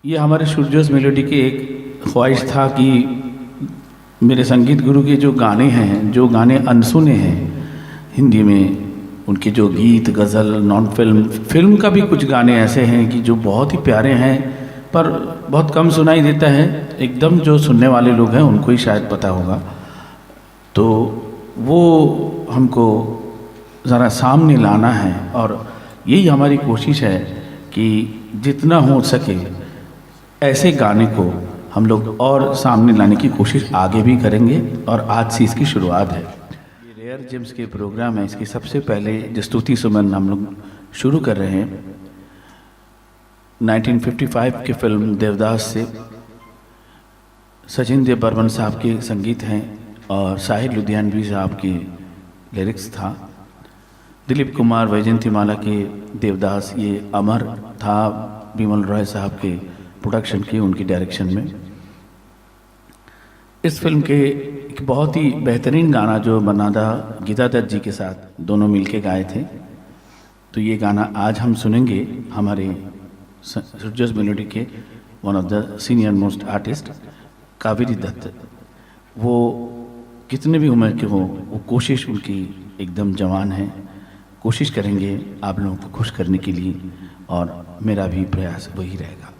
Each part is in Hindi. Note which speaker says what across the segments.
Speaker 1: ये हमारे सूरजोस मेलोडी की एक ख्वाहिश था कि मेरे संगीत गुरु के जो गाने हैं, जो गाने अनसुने हैं हिंदी में, उनके जो गीत, गज़ल, नॉन फिल्म का भी कुछ गाने ऐसे हैं कि जो बहुत ही प्यारे हैं पर बहुत कम सुनाई देता है। एकदम जो सुनने वाले लोग हैं उनको ही शायद पता होगा। तो वो हमको ज़रा सामने लाना है और यही हमारी कोशिश है कि जितना हो सके ऐसे गाने को हम लोग और सामने लाने की कोशिश आगे भी करेंगे और आज से इसकी शुरुआत है। ये रेयर जेम्स के प्रोग्राम है, इसकी सबसे पहले जो स्तुति सुमन हम लोग शुरू कर रहे हैं 1955 की फिल्म देवदास से। सचिन देव बर्मन साहब के संगीत हैं और साहिर लुधियानवी साहब की लिरिक्स था। दिलीप कुमार वैजयंतीमाला के देवदास, ये अमर था बिमल रॉय साहब के प्रोडक्शन की, उनकी डायरेक्शन में। इस फिल्म के एक बहुत ही बेहतरीन गाना जो बना था गीता दत्त जी के साथ, दोनों मिलके गाए थे। तो ये गाना आज हम सुनेंगे हमारे सूरजोस मेलोडी के one of the senior most artist Kaveri Dutt. वो कितने भी उम्र के हो, वो कोशिश उनकी एकदम जवान है। कोशिश करेंगे आप लोगों को खुश करने के लिए और मेरा भी प्रयास वही रहेगा।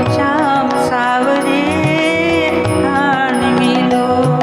Speaker 2: शाम सावरे आन मिलो।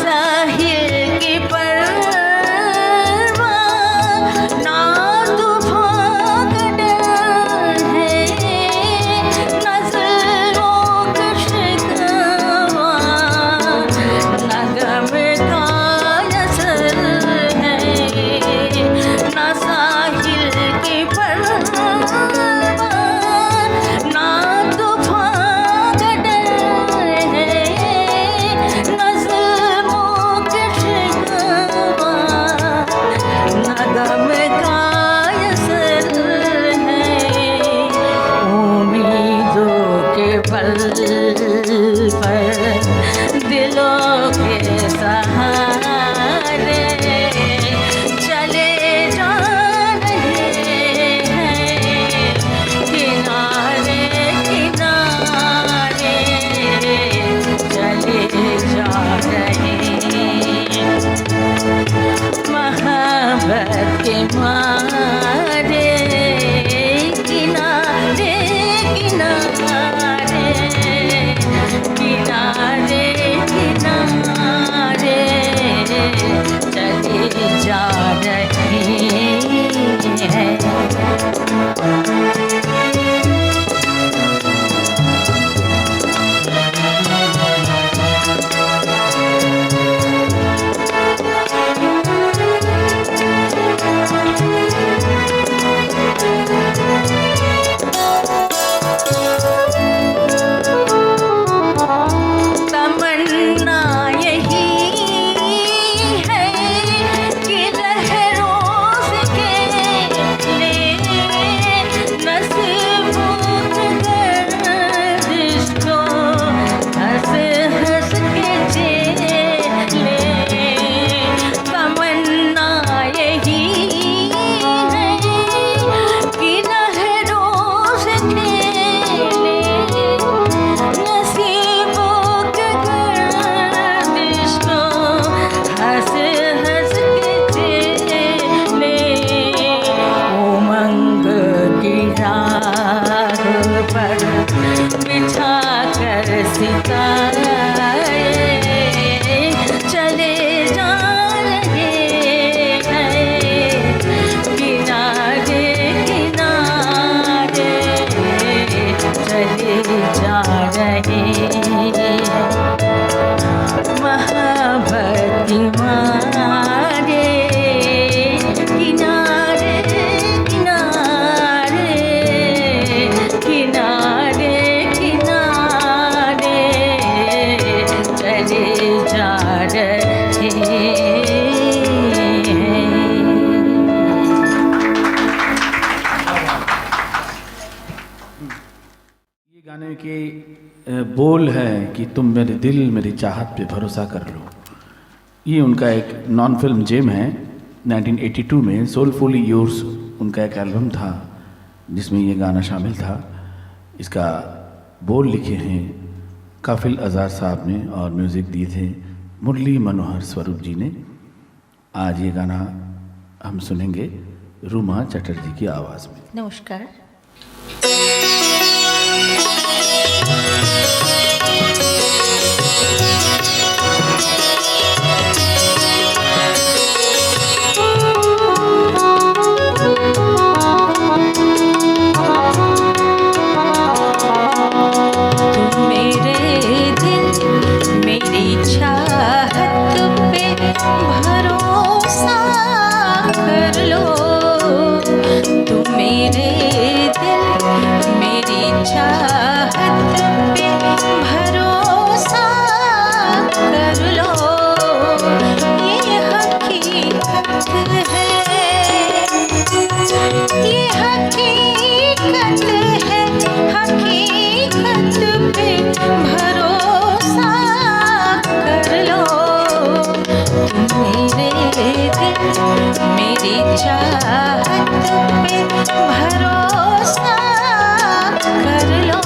Speaker 2: साहिल की परवाह ना तूफान का डर है, ना ज़ुल्मों का शिकवा, ना गम का असर है, ना साहिल की परवाह ना तूफान का डर है, ना ज़ुल्मों का शिकवा, ना गम का असर है। उम्मीदों के पल पर दिलों के सहारे चले जा रहे हैं, किनारे किनारे चले जा रहे हैं। मोहब्बत के मारे किनारे किनारे किनारे किनारे चले जा रहे हैं। तमन्ना यही है कि लहरों से खेले, नसीबों के गर्दिश को हंस हंस के झेले। तमन्ना यही है कि लहरों से खेले, नसीबों के गर्दिश को हंस हंस के झेले। उमंग की राह पर बिछा कर सितारे चले जा रहे हैं, किनारे किनारे चले जा रहे हैं। मोहब्बत की मारे किनारे किनारे किनारे किनारे चले जा रहे हैं।
Speaker 1: ये गाने के बोल है कि तुम मेरे दिल मेरी चाहत पे भरोसा कर लो। ये उनका एक नॉन फिल्म जेम है। 1982 में सोलफुली योर्स उनका एक एल्बम था जिसमें ये गाना शामिल था। इसका बोल लिखे हैं काफिल आज़ाद साहब ने और म्यूज़िक दिए थे मुरली मनोहर स्वरूप जी ने। आज ये गाना हम सुनेंगे रूमा चटर्जी की आवाज़ में।
Speaker 2: नमस्कार। तुम मेरे दिल मेरी चाहत पे भरोसा कर लो। तुम मेरे दिल मेरी चाहत पे भरोसा कर लो। ये हकीकत है, ये हकीकत है, हकीकत पे भरोसा कर लो। तुम मेरे दिल मेरी चाहत पे भरोसा कर लो।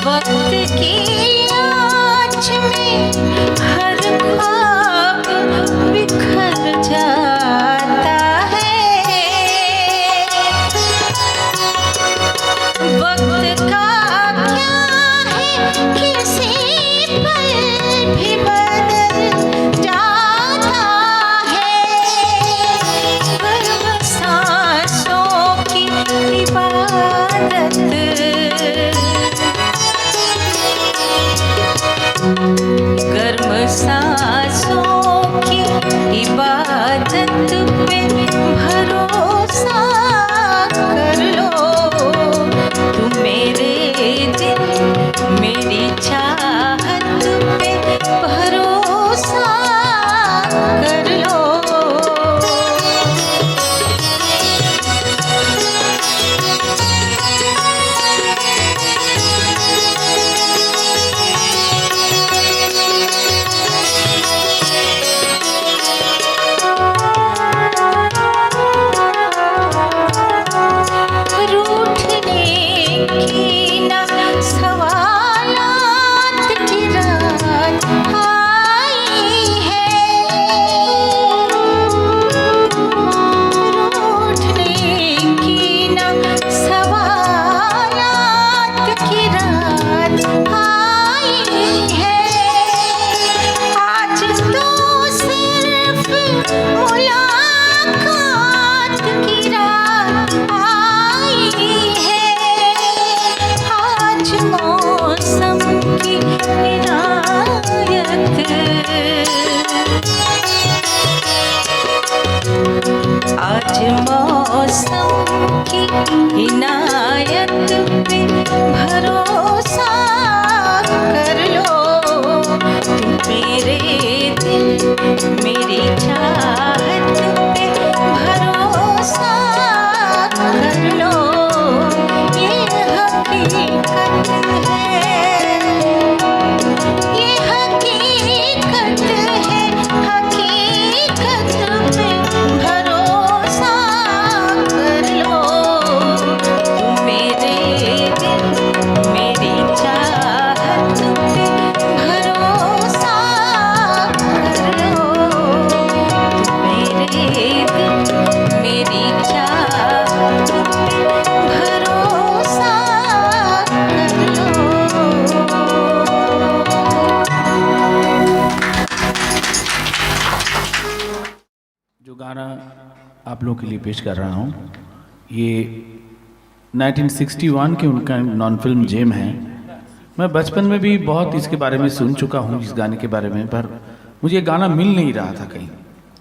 Speaker 2: वक्त की आँच में हर ख्वाब बिखर जाता है। वक्त का क्या है किसी पल भी बदल जाता है। गर्म सांसों की इबादत गर्म सांसों की इबादत पे भरोसा कर लो। तुम मेरे दिल मेरी चाहत पे भरोसा कर लो। रूठने की ना सवालात की रात आई है। रूठने की ना सवालात की रात आई है। आज तो सिर्फ मुलाकात की रात आई है। आज मौसम की इनायत आज मौसम की इनायत पे भरोसा कर लो। तुम मेरे दिल मेरी चाहत पे भरोसा कर लो। ये हकीकत है, ये हकीकत है, हकीकत पे भरोसा कर लो। तुम मेरे दिल मेरी चाहत पे भरोसा कर लो। तुम मेरे दिल मेरी चाहत पे भरोसा कर लो।
Speaker 1: जो गाना आप लोगों के लिए पेश कर रहा हूँ ये 1961 के उनका नॉन फिल्म जेम है। मैं बचपन में भी बहुत इसके बारे में सुन चुका हूँ इस गाने के बारे में, पर मुझे ये गाना मिल नहीं रहा था कहीं,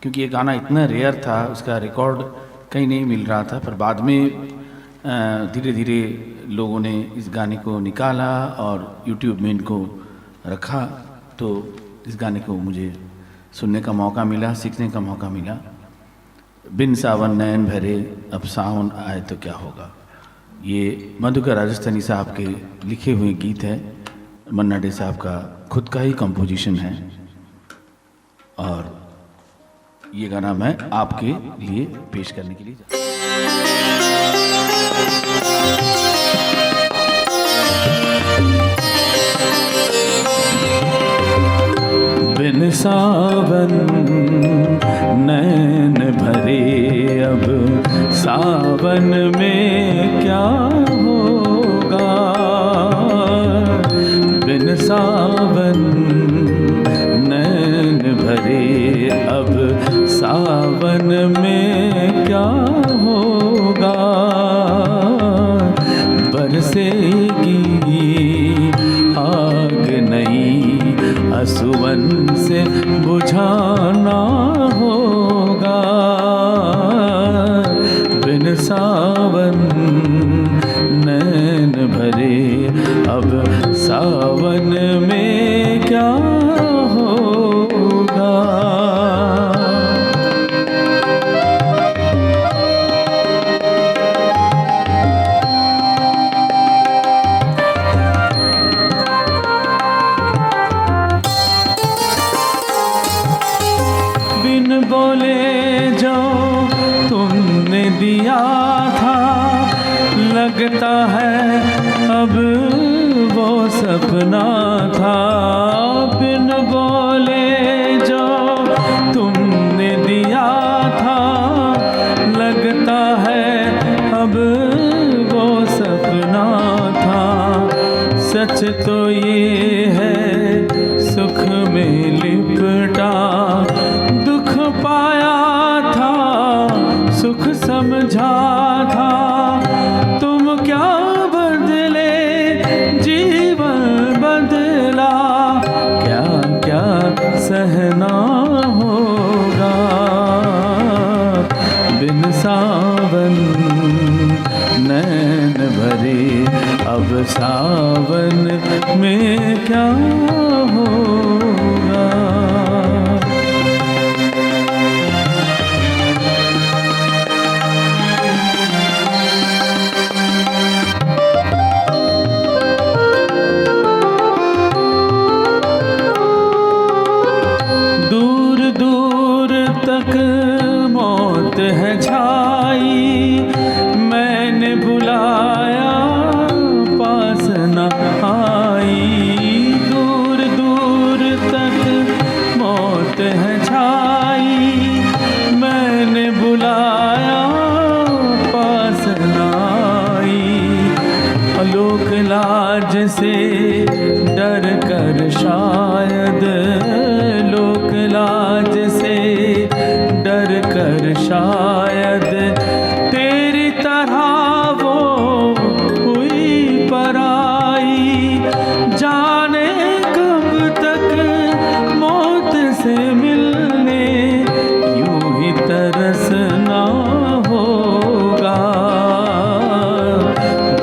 Speaker 1: क्योंकि ये गाना इतना रेयर था, उसका रिकॉर्ड कहीं नहीं मिल रहा था। पर बाद में धीरे धीरे लोगों ने इस गाने को निकाला और यूट्यूब में इनको रखा, तो इस गाने को मुझे सुनने का मौका मिला, सीखने का मौका मिला। बिन सावन नयन भरे अब सावन आए तो क्या होगा, ये मधुकर राजस्थानी साहब के लिखे हुए गीत है। मन्ना डे साहब का खुद का ही कंपोजिशन है और ये गाना मैं आपके लिए पेश करने के लिए बिन सावन नैन भरे अब सावन में क्या होगा। बिन सावन नैन भरे अब सावन में क्या होगा। बरसेगी आग नई असुवन से बुझाना होगा। बिन सावन नैन भरे अब सावन में क्या होगा। बिन बोले जो सब वो सपना था, बिन बोले जो तुमने दिया था, लगता है अब वो सपना था। सच तो ये है सुख में लिपटा, दुख पाया था सुख समझा था। तुम क्या बदले जीवन बदला, क्या क्या सहना होगा। बिन सावन नैन भरे, अब सावन में क्या होगा। दूर दूर तक मौत है छाई, मैंने बुलाया पास न आई। दूर दूर तक मौत है छाई, मैंने बुलाया पास न आई। लोक लाज से डर कर शायद, लोक लाज से डर कर शायद, तेरी तरह वो हुई पराई। जाने कब तक मौत से मिलने यूं ही तरसना होगा।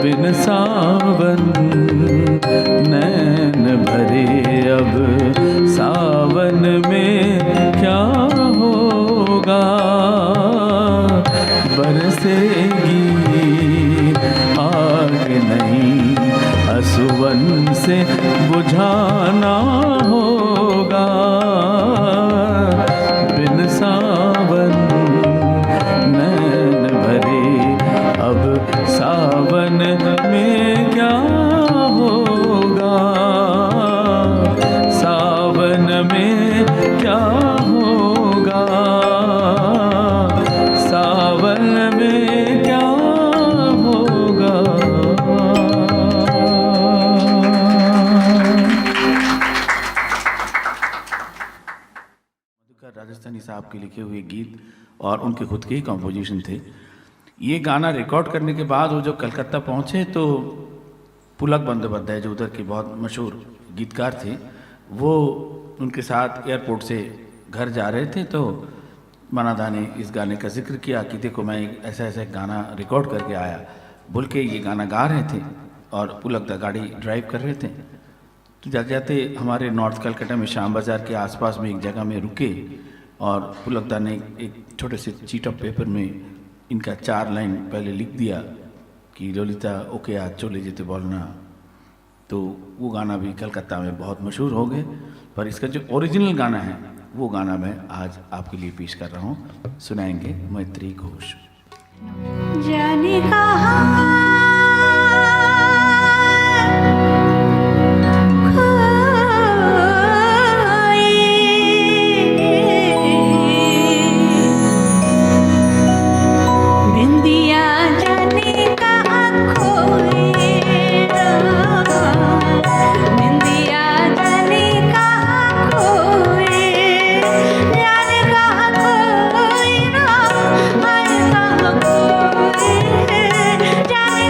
Speaker 1: बिन सावन नैन भरे, अब सावन में क्या होगा। बरसेगी आग नहीं, असुवन से बुझाना होगा। बिन सावन नैन भरे, अब सावन में क्या होगा। सावन में क्या होगा, सावन में क्या होगा। मधुकर राजस्थानी साहब के लिखे हुए गीत और उनके खुद के ही कंपोजिशन थे। ये गाना रिकॉर्ड करने के बाद वो जब कलकत्ता पहुँचे तो पुलक बंदोपाध्याय जो उधर के बहुत मशहूर गीतकार थे, वो उनके साथ एयरपोर्ट से घर जा रहे थे। तो मनादा ने इस गाने का जिक्र किया कि देखो मैं ऐसा ऐसा गाना रिकॉर्ड करके आया, बोल के ये गाना गा रहे थे और पुलक दा गाड़ी ड्राइव कर रहे थे। तो जाते जाते हमारे नॉर्थ कलकत्ता में श्याम बाज़ार के आसपास में एक जगह में रुके और पुलक दा ने एक छोटे से शीट ऑफ पेपर में इनका 4 लाइन पहले लिख दिया कि ललिता ओके आज चले जेते बोलना। तो वो गाना भी कलकत्ता में बहुत मशहूर हो गए। पर इसका जो ओरिजिनल गाना है वो गाना मैं आज आपके लिए पेश कर रहा हूँ, सुनाएंगे मैत्री घोष।
Speaker 2: जाने कहाँ जाने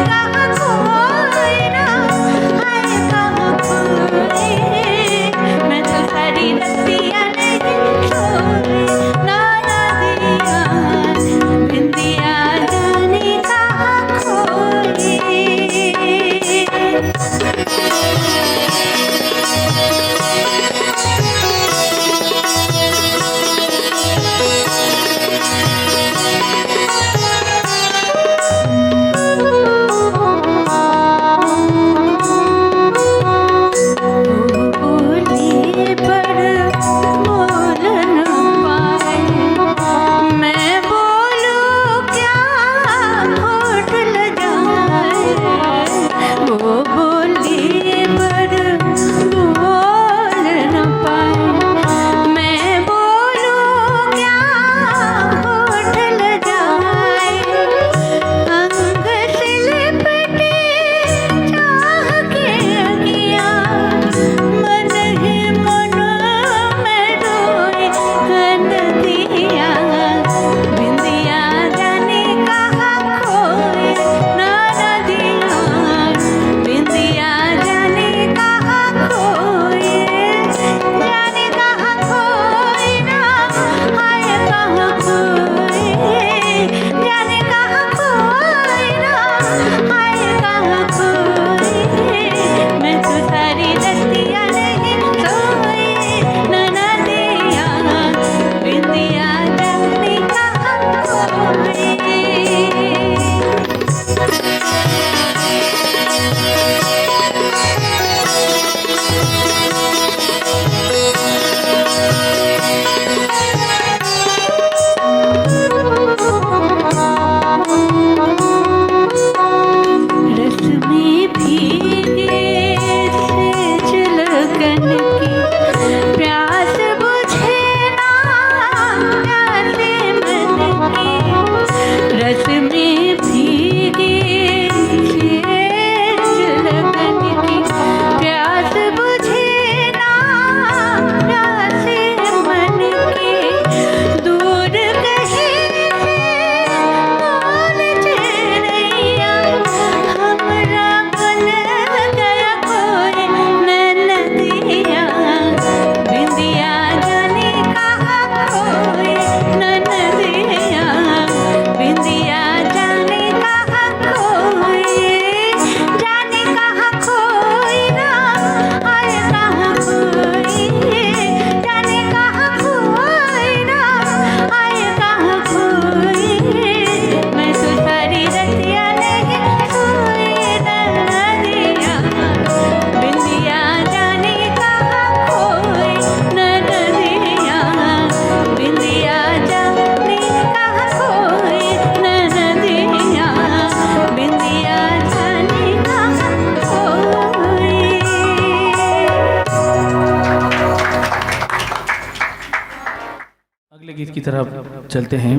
Speaker 1: की तरफ चलते हैं।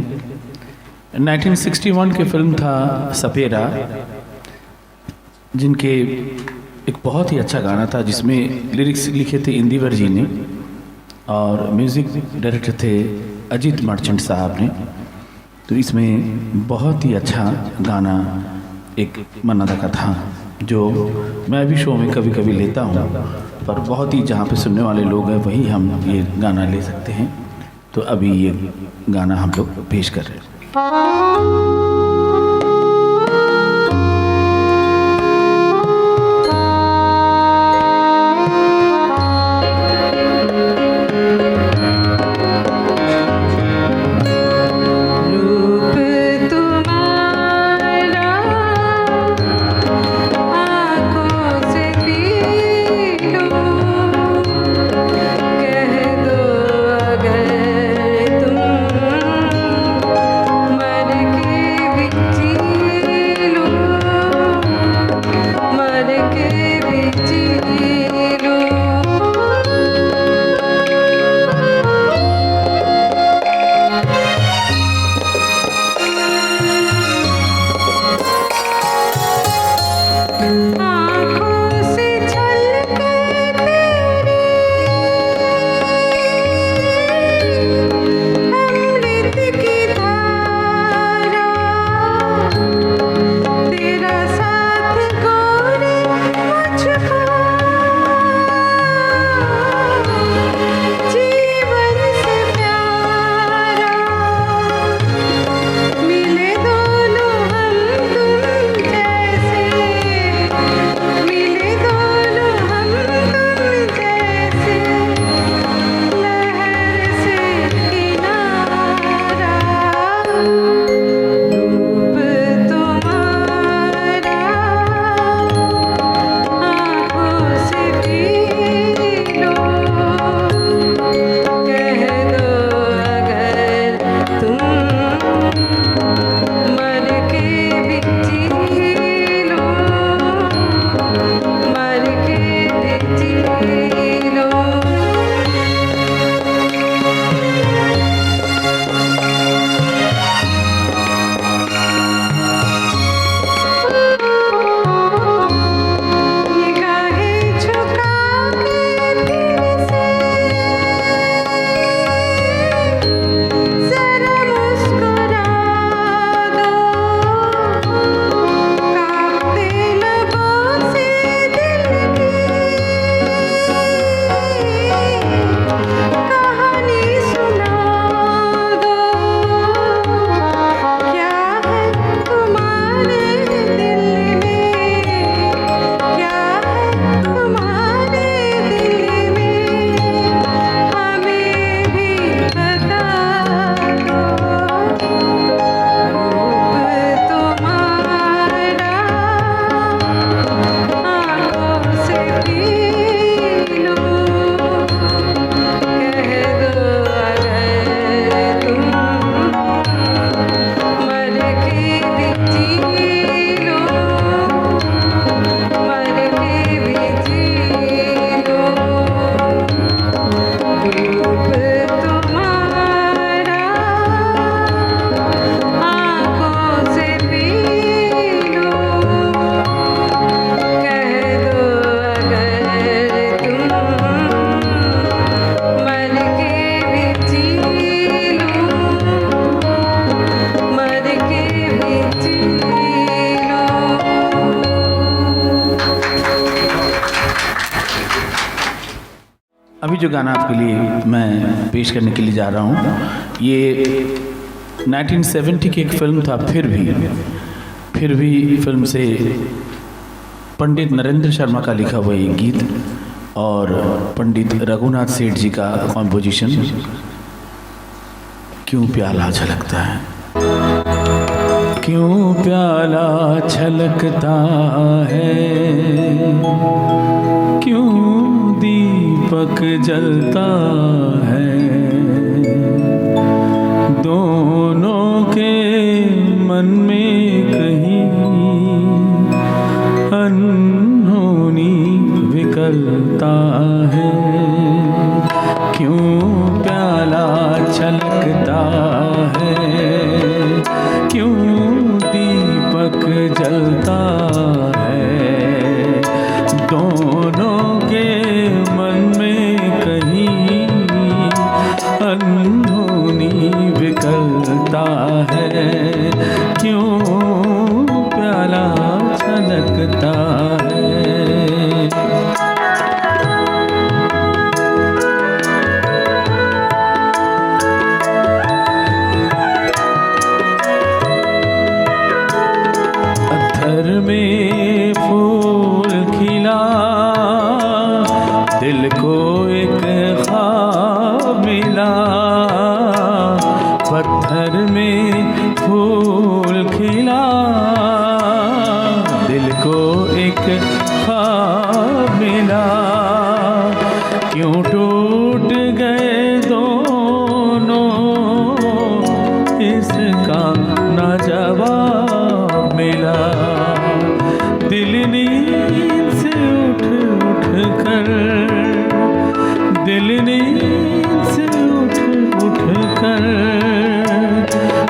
Speaker 1: 1961 की फिल्म था सपेरा, जिनके एक बहुत ही अच्छा गाना था जिसमें लिरिक्स लिखे थे इंदिवर जी ने और म्यूज़िक डायरेक्टर थे अजीत मर्चेंट साहब ने। तो इसमें बहुत ही अच्छा गाना एक मन्ना दा का था, जो मैं भी शो में कभी कभी लेता हूँ, पर बहुत ही जहाँ पे सुनने वाले लोग हैं वही हम ये गाना ले सकते हैं। तो अभी ये गाना हम लोग पेश कर रहे हैं। अभी जो गाना आपके लिए मैं पेश करने के लिए जा रहा हूँ, ये 1970 की एक फिल्म था फिर भी फिल्म से पंडित नरेंद्र शर्मा का लिखा हुआ ये गीत और पंडित रघुनाथ सेठ जी का कॉम्पोजिशन, क्यों प्याला छलकता है। क्यों प्याला छलकता है, क्यों दीपक जलता है, दोनों के मन में कहीं अनहोनी विकलता है। क्यों प्याला छलकता है, क्यों दीपक जलता है, दोनों के मन में कहीं अनहोनी विकलता है, क्यों प्याला छलकता है। अत्थर में फूल खिला, दिल को एक ख्वाब मिला, पत्थर में फूल खिला, दिल को एक ख्वाब मिला, क्यों टूट गए दोनों, इसका ना जवाब मिला। दिल नींद से उठ कर, दिल नींद से उठ कर,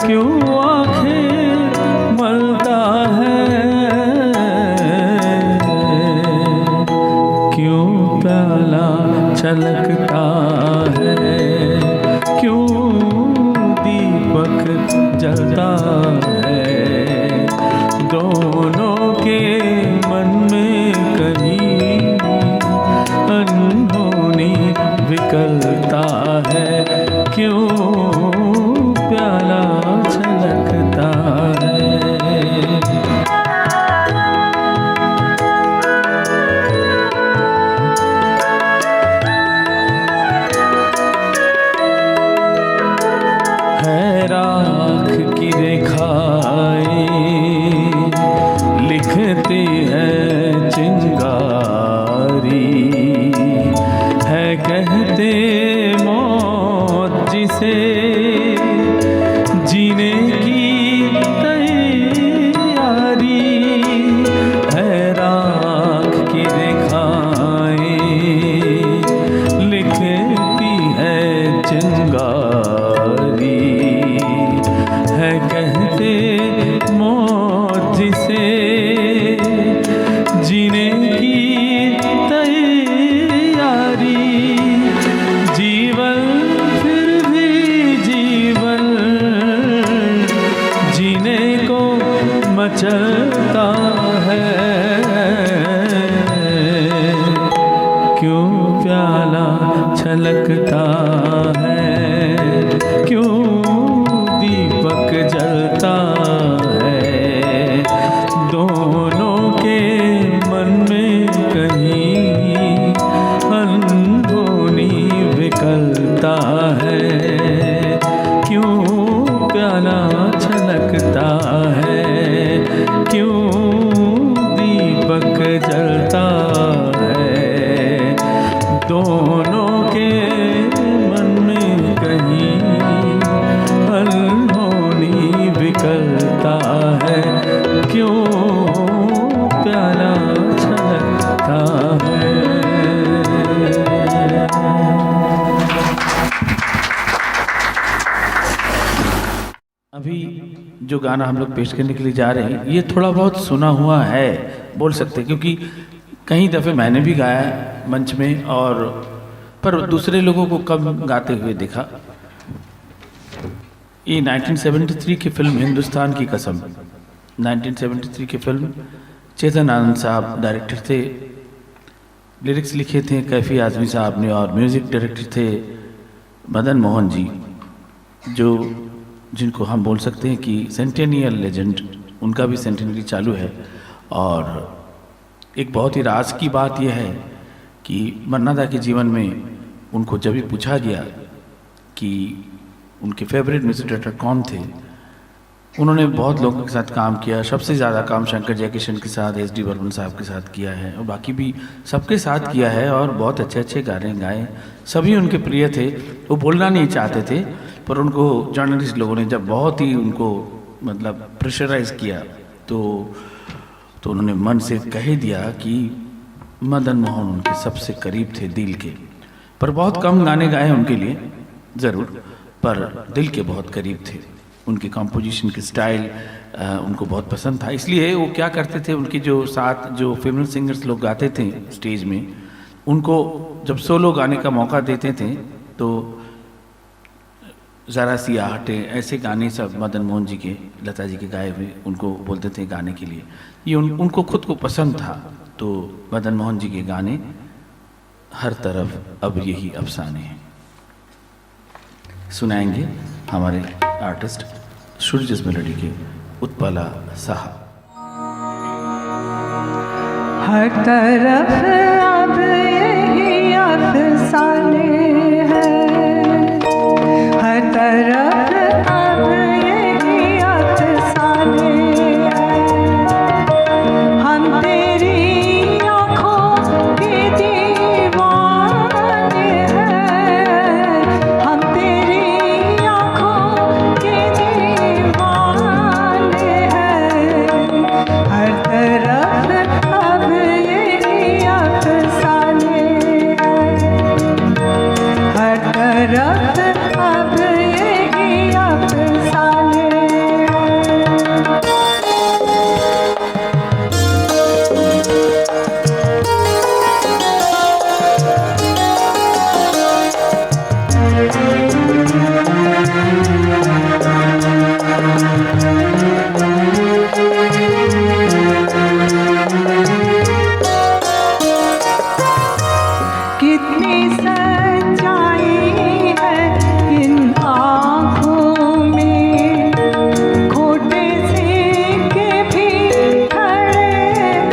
Speaker 1: क्यों आंखें मलता है, क्यों प्याला छलकता है, क्यों दीपक जलता है, दोनों के मन में कहीं अनहोनी विकलता है, क्यों प्याला छलकता है। है राख की रेखाएं लिखती है चिंगारी, है कहते मौत जिसे जीने की तैयारी, है राख की रेखाएं लिखती है चिंगारी, है कहते मौत जिसे जीने की तैयारी, जीवन फिर भी जीवन जीने को मचलता है, क्यों प्याला छलकता है, क्यों दीपक जलता है, दोनों के मन में कहीं अनहोनी विकलता है, क्यों प्याला छलकता है, क्यों दीपक जलता है, दोनों के मन में कहीं अनहोनी विकलता है, क्यों प्याला छलकता है। अभी जो गाना हम लोग पेश करने के लिए जा रहे हैं, ये थोड़ा बहुत सुना हुआ है बोल सकते हैं, क्योंकि कई दफ़े मैंने भी गाया है मंच में, और पर दूसरे लोगों को कम गाते हुए देखा। ये 1973 की फिल्म हिंदुस्तान की कसम, 1973 की फिल्म, चेतन आनंद साहब डायरेक्टर थे, लिरिक्स लिखे थे कैफी आज़मी साहब ने, और म्यूज़िक डायरेक्टर थे मदन मोहन जी, जो जिनको हम बोल सकते हैं कि सेंटेनियल लेजेंड, उनका भी सेंटेनरी चालू है। और एक बहुत ही राज की बात यह है कि मन्ना दा के जीवन में उनको जब भी पूछा गया कि उनके फेवरेट म्यूजिक डायरेक्टर कौन थे, उन्होंने बहुत लोगों के साथ काम किया, सबसे ज़्यादा काम शंकर जयकिशन के साथ, एस डी बर्मन साहब के साथ किया है, और बाकी भी सबके साथ किया है, और बहुत अच्छे अच्छे गाने गाए, सभी उनके प्रिय थे। वो बोलना नहीं चाहते थे, पर उनको जर्नलिस्ट लोगों ने जब बहुत ही उनको मतलब प्रेशराइज किया, तो उन्होंने मन से कह दिया कि मदन मोहन उनके सबसे करीब थे दिल के। पर बहुत कम गाने गाए उनके लिए ज़रूर, पर दिल के बहुत करीब थे। उनके कंपोजिशन के स्टाइल उनको बहुत पसंद था, इसलिए वो क्या करते थे, उनके जो साथ जो फेमस सिंगर्स लोग गाते थे स्टेज में, उनको जब सोलो गाने का मौका देते थे तो ज़रा सी आहटें ऐसे गाने सब मदन मोहन जी के, लता जी के गाए हुए उनको बोलते थे गाने के लिए। ये उनको खुद को पसंद था। तो मदन मोहन जी के गाने हर तरफ अब यही अफसाने हैं। सुनाएंगे हमारे आर्टिस्ट सूरजस मेलोडी के उत्पला साहब।
Speaker 3: हर तरफ अब यही अफसाने हैं, हर तरफ अब यही अफसाने हैं। हम तेरी आँखों के दीवाने हैं, हम तेरी आँखों के दीवाने हैं। हर तरफ अब यही अफसाने हैं, हर तरफ अब यही अफसाने हैं। कितनी सच्चाई है इन आँखों में, खोटे सिक्के भी खड़े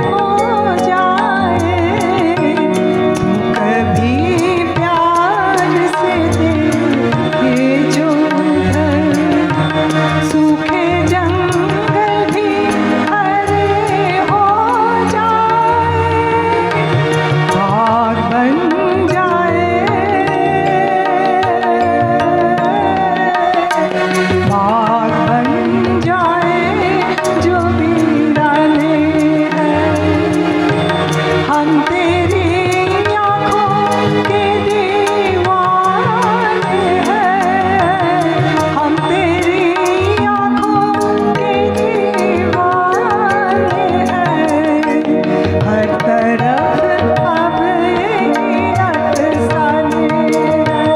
Speaker 3: हो जाए। कभी प्यार से देखे जो उधर, सूखे जंगल भी हरे हो जाए। बाग बन जाए, बाग बन जाए जो वीराने हैं। हम तेरी आँखों के दीवाने हैं, हम तेरी आँखों के दीवाने हैं। हर तरफ अब यही अफसाने हैं।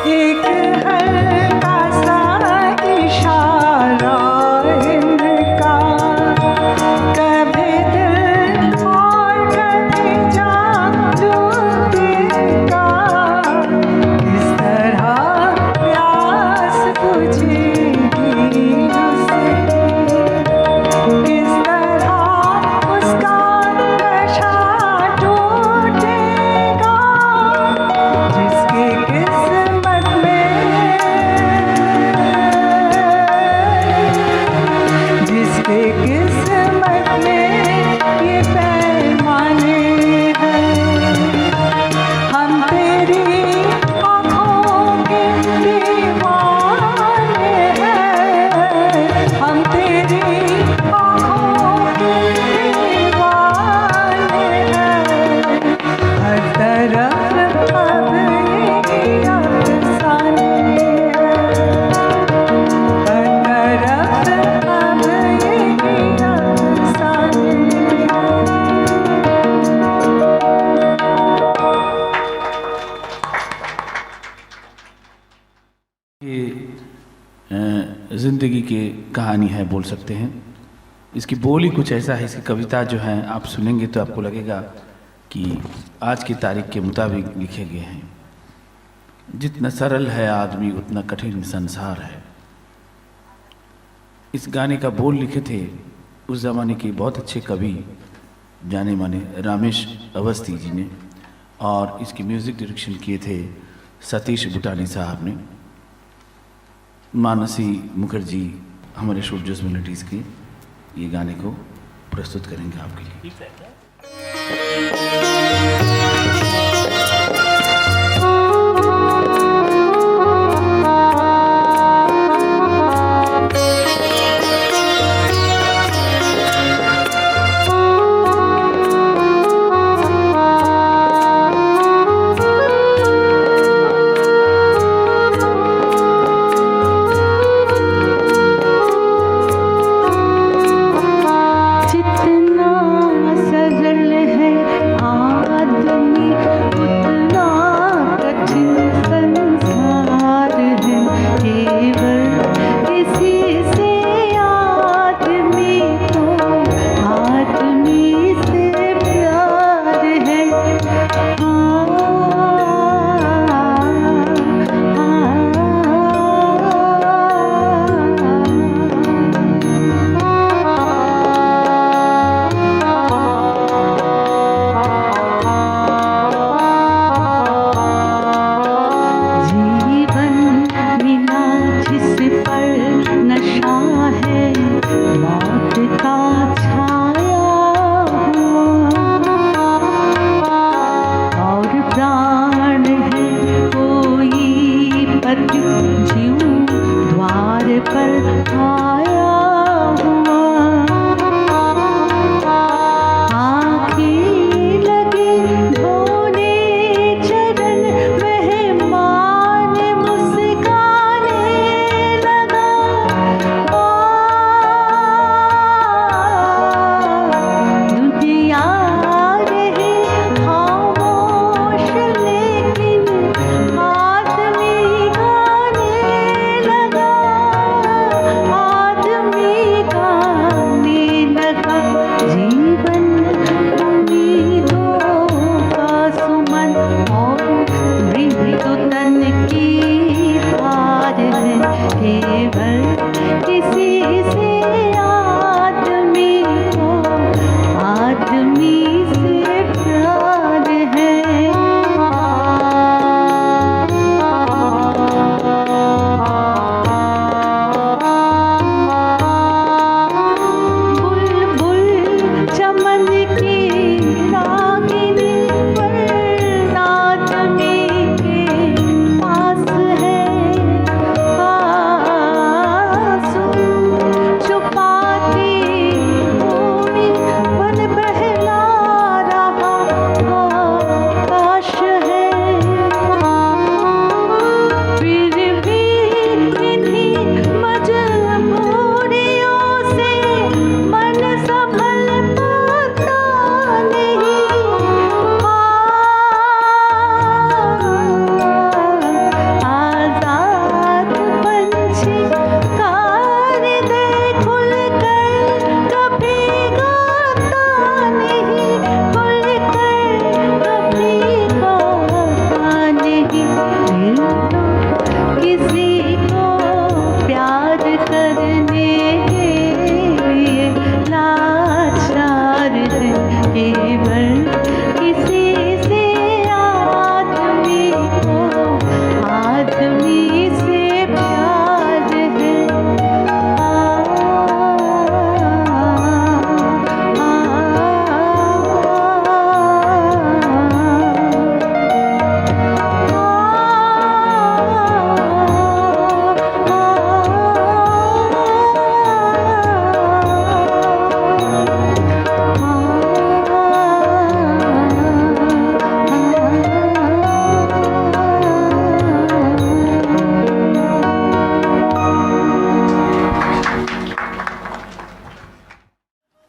Speaker 3: एक हल्का सा इशारा इनका, कभी दिल और कभी जादू देगा। किस तरह प्यास बुझेगी उसकी, किस तरह उसका नशा टूटेगा। जिसकी किस्मत में, जिसके किस्मत में ये पैमाने हैं। हम तेरी आँखों के दीवाने हैं, हम तेरी आँखों के दीवाने हैं। हर तरफ अब यही अफसाने हैं, हर तरफ अब यही अफसाने हैं।
Speaker 1: ये ज़िंदगी की कहानी है बोल सकते हैं। इसकी बोल ही कुछ ऐसा है, इसकी कविता जो है आप सुनेंगे तो आपको लगेगा कि आज की तारीख के मुताबिक लिखे गए हैं। जितना सरल है आदमी उतना कठिन संसार है। इस गाने का बोल लिखे थे उस ज़माने के बहुत अच्छे कवि जाने माने रामेश अवस्थी जी ने, और इसकी म्यूज़िक डायरेक्शन किए थे सतीश बुटानी साहब ने। मानसी मुखर्जी हमारे सूरजस मेलोडीज़ की ये गाने को प्रस्तुत करेंगे आपके लिए।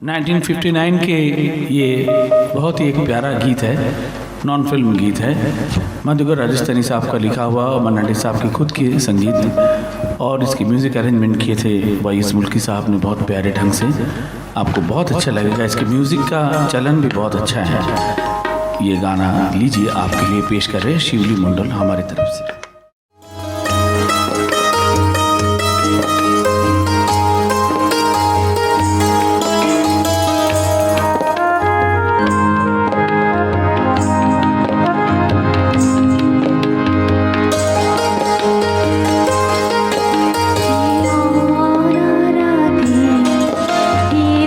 Speaker 1: नाइनटीन 59 के ये बहुत ही एक प्यारा गीत है, नॉन फिल्म गीत है। मधुकर राजस्थानी साहब का लिखा हुआ और मन्नाडे साहब के खुद के संगीत में, और इसकी म्यूज़िक अरेंजमेंट किए थे वाइस मुल्की साहब ने बहुत प्यारे ढंग से। आपको बहुत अच्छा लगेगा, इसके म्यूज़िक का चलन भी बहुत अच्छा है। ये गाना लीजिए, आपके लिए पेश कर रहे हैं शिवली मंडल हमारी तरफ से।
Speaker 2: ये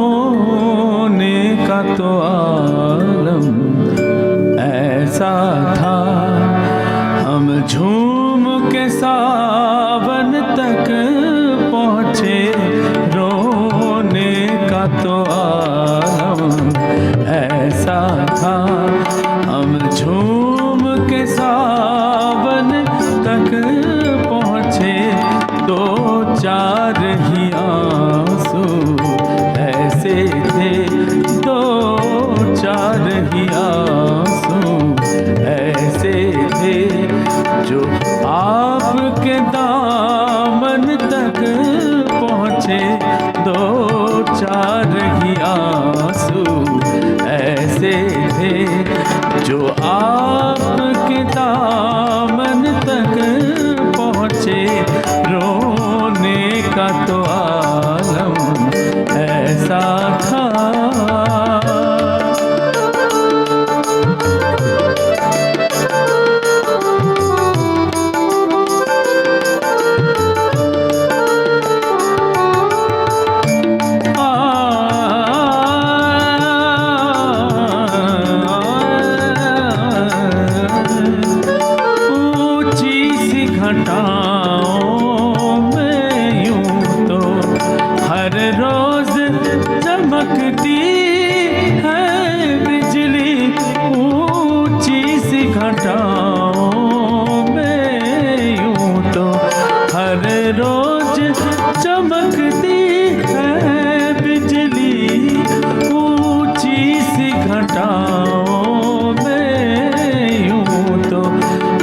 Speaker 1: रोने का तो आलम ऐसा था। हम झूम के सावन तक पहुँचे, रोने का तो आलम ऐसा था। हम झूम के सावन तक पहुँचे, दो चार ही आंसू ऐसे थे, दो चार ही आंसू ऐसे थे, जो आपके दामन तक पहुँचे, दो चार ही आंसू ऐसे थे, जो आपके दामन तक पहुँचे, रोने का तो आलम ऐसा था। घटाओं में यूं तो हर रोज चमकती है बिजली, ऊंची सी घटाओं में यूं तो हर रोज चमकती है बिजली, ऊंची सी घटाओं में यूं तो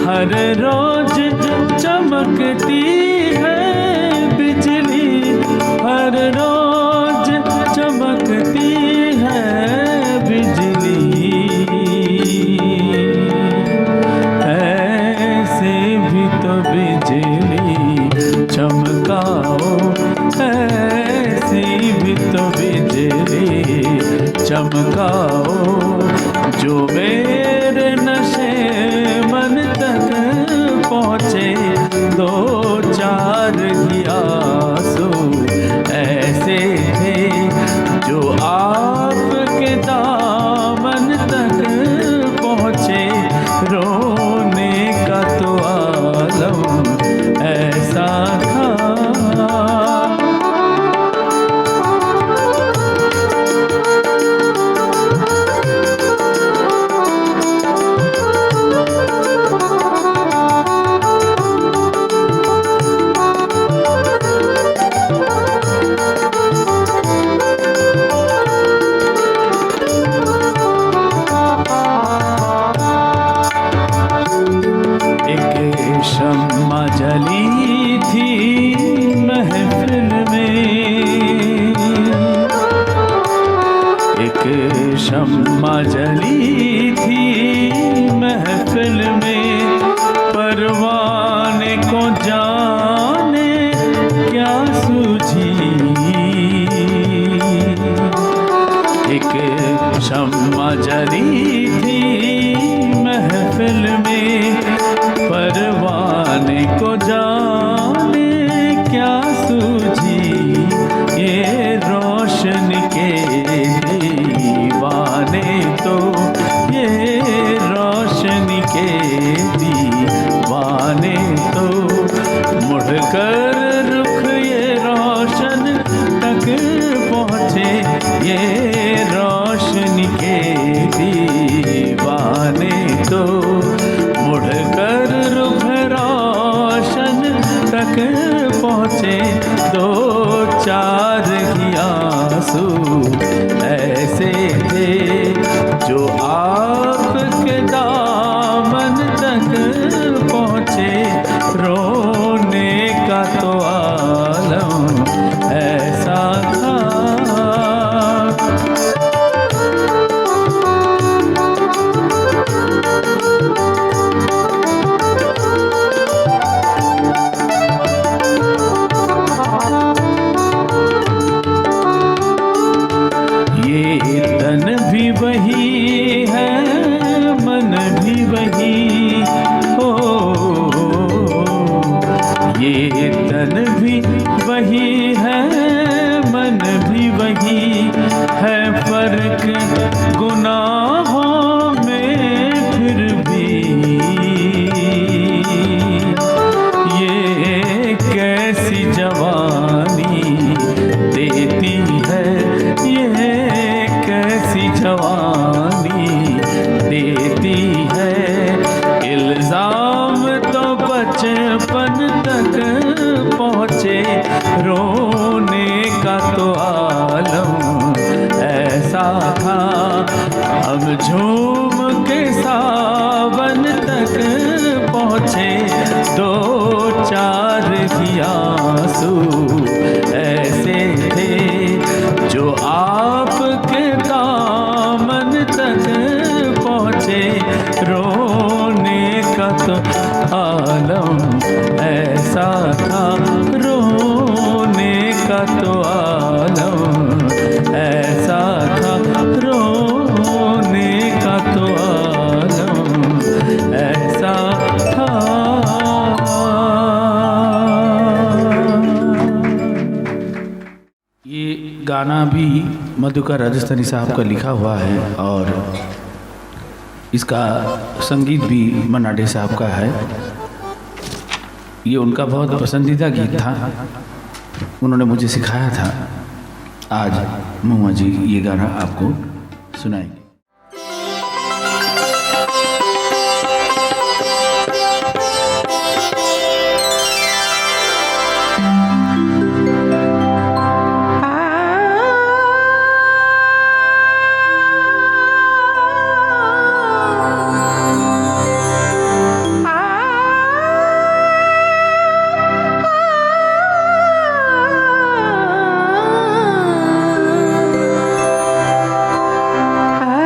Speaker 1: हर रोज चमकती है बिजली, हर रोज चमकती है बिजली। ऐसे भी तो बिजली चमकाओ, ऐसी भी तो बिजली चमकाओ, जो मेरे नशे मन तक पहुँचे, दो चार ही आंसू ऐसे थे, जो आपके दामन तक पहुँचे, रोने का तो आलम ऐसा था। शम्मा जली थी महफिल में, एक शम्मा जली थी महफिल में, परवाने को जाने क्या सूझी। एक शम्मा जली थी महफिल में, परवाने को जाने क्या सूझी, ये रोशन के दीवाने तो, ये रोशन के दीवाने तो, मुड़कर रुख ये रोशन तक पहुँचे, ये रोशन के दीवाने तो, मुड़कर रुख रोशन तक पहुँचे, दो चार ही आंसू ऐसे थे, जो आपके दामन तक पहुँचे, रोने का तो आलम ऐसा था। झूम के सावन तक पहुँचे, दो चार ही आंसू ऐसे थे जो आपके दामन तक पहुँचे। रोने का तो आलम ऐसा था, रोने का तो आलम ऐसा था, रोने का तो आलम ऐसा था। ये गाना भी मधुकर राजस्थानी साहब का लिखा हुआ है और इसका संगीत भी मन्ना डे साहब का है। ये उनका बहुत पसंदीदा गीत था, उन्होंने मुझे सिखाया था। आज महुआ जी ये गाना आपको सुनाएंगे।
Speaker 3: आ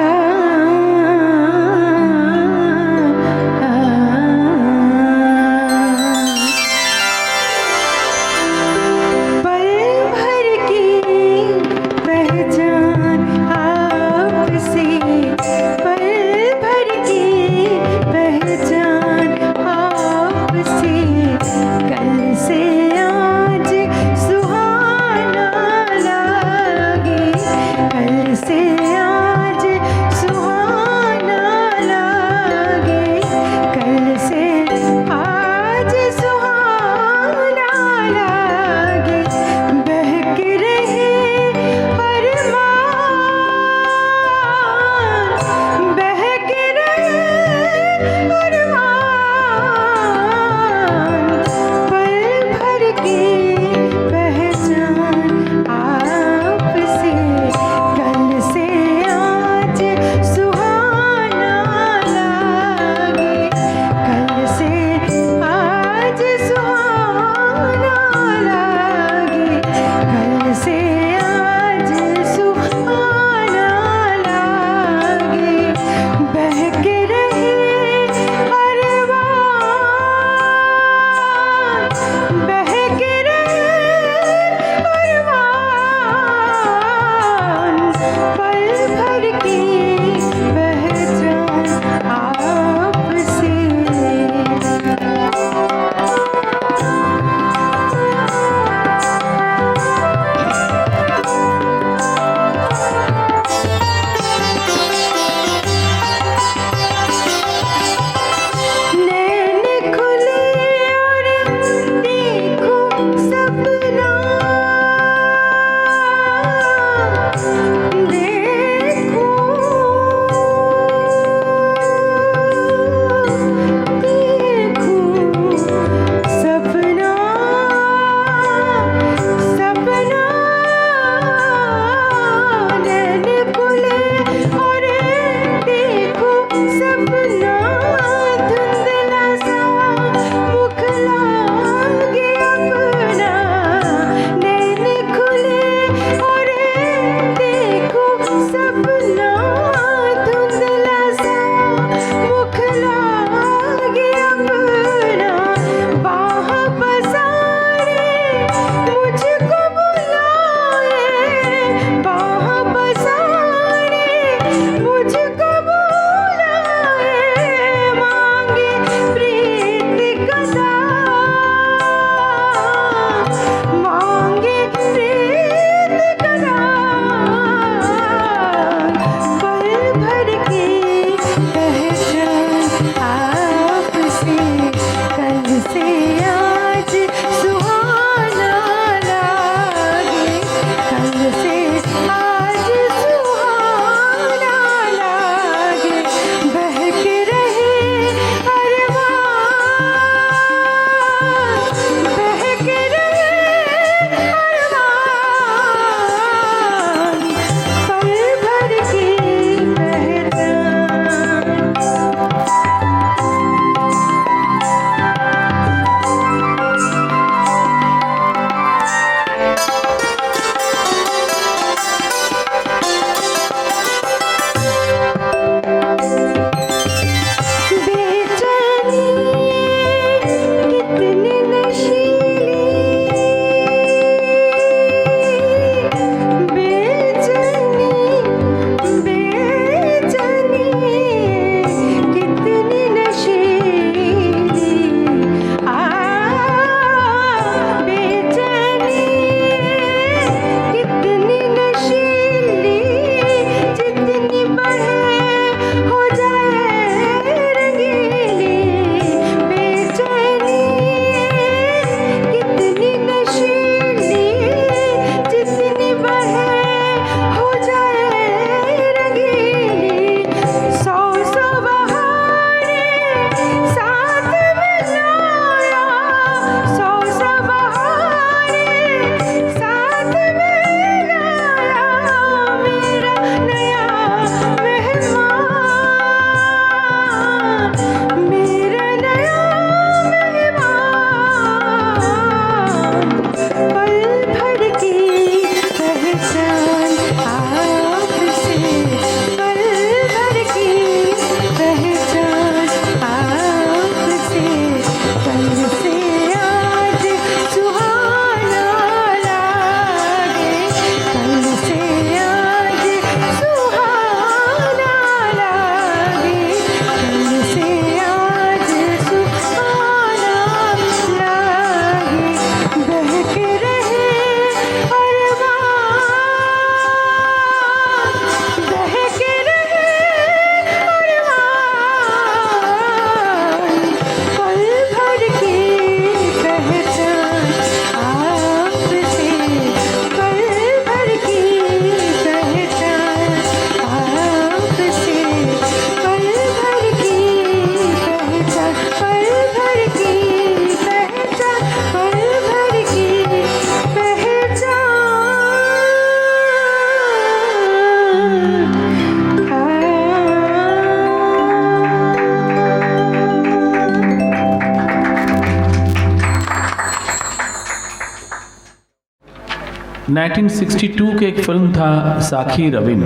Speaker 1: 1962 के एक फिल्म था साखी रविन,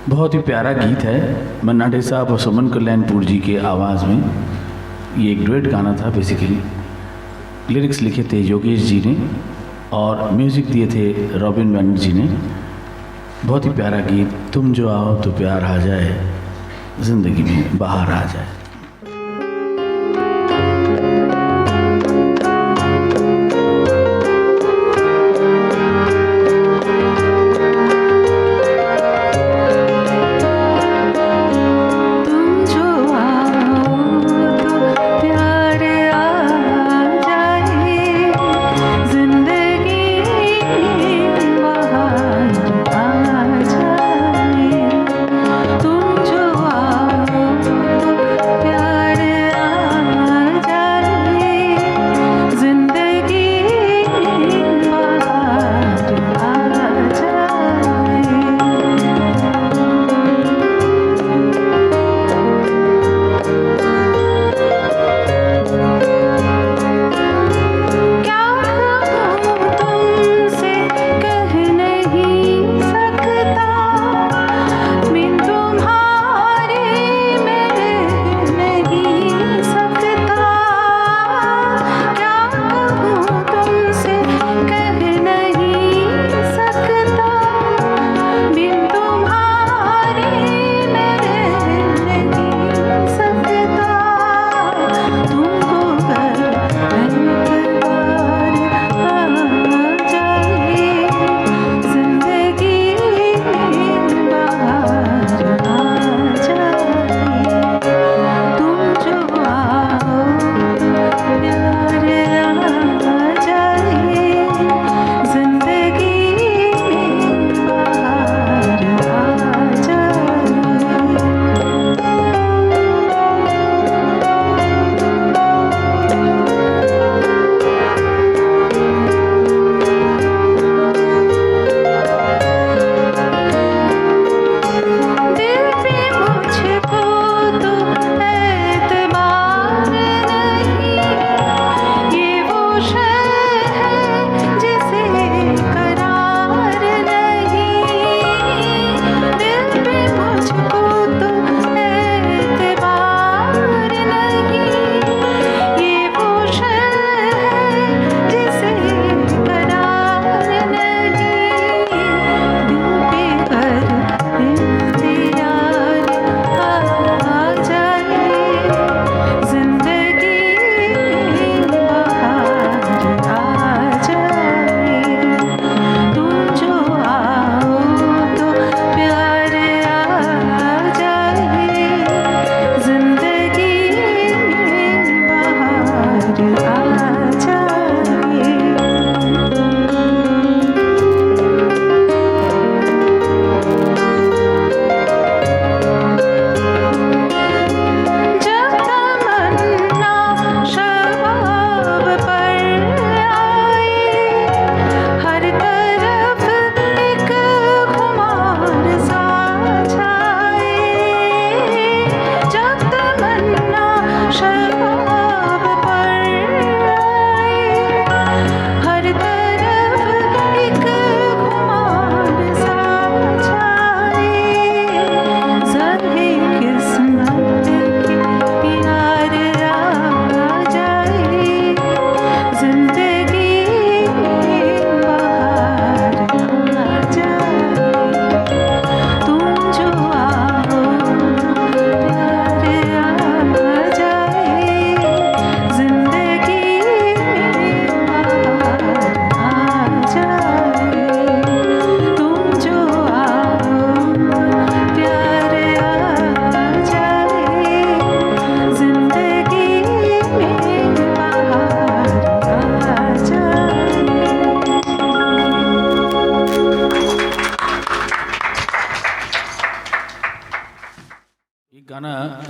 Speaker 1: बहुत ही प्यारा गीत है, मन्ना डे साहब और सुमन कल्याणपुर जी के आवाज़ में। ये एक डुएट गाना था बेसिकली। लिरिक्स लिखे थे योगेश जी ने और म्यूज़िक दिए थे रॉबिन बनर्जी ने। बहुत ही प्यारा गीत, तुम जो आओ तो प्यार आ जाए, ज़िंदगी में बाहर आ जाए।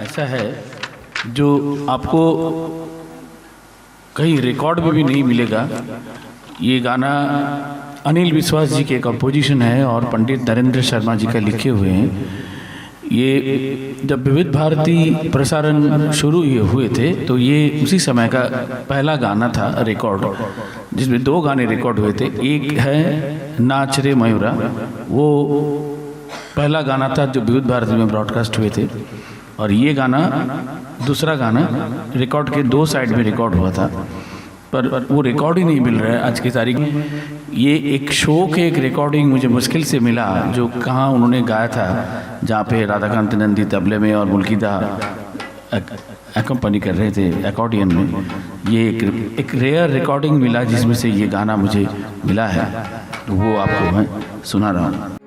Speaker 1: ऐसा है जो आपको कहीं रिकॉर्ड में भी नहीं मिलेगा। ये गाना अनिल विश्वास जी के कंपोजिशन है और पंडित नरेंद्र शर्मा जी का लिखे हुए हैं। ये जब विविध भारती प्रसारण शुरू हुए थे तो ये उसी समय का पहला गाना था रिकॉर्ड, जिसमें 2 गाने रिकॉर्ड हुए थे। एक है नाच रे मयूरा, वो पहला गाना था जो विविध भारती में ब्रॉडकास्ट हुए थे, और ये गाना दूसरा गाना रिकॉर्ड के 2 साइड में रिकॉर्ड हुआ था, पर वो रिकॉर्ड ही नहीं मिल रहा है आज की तारीख में। ये एक शो के एक रिकॉर्डिंग मुझे मुश्किल से मिला, जो कहाँ उन्होंने गाया था, जहाँ पे राधाकांत नंदी तबले में और मुल्कीदा एकम्पनी कर रहे थे अकॉर्डियन में। ये एक रेयर रिकॉर्डिंग मिला जिसमें से ये गाना मुझे मिला है, तो वो आपको मैं सुना रहा हूँ।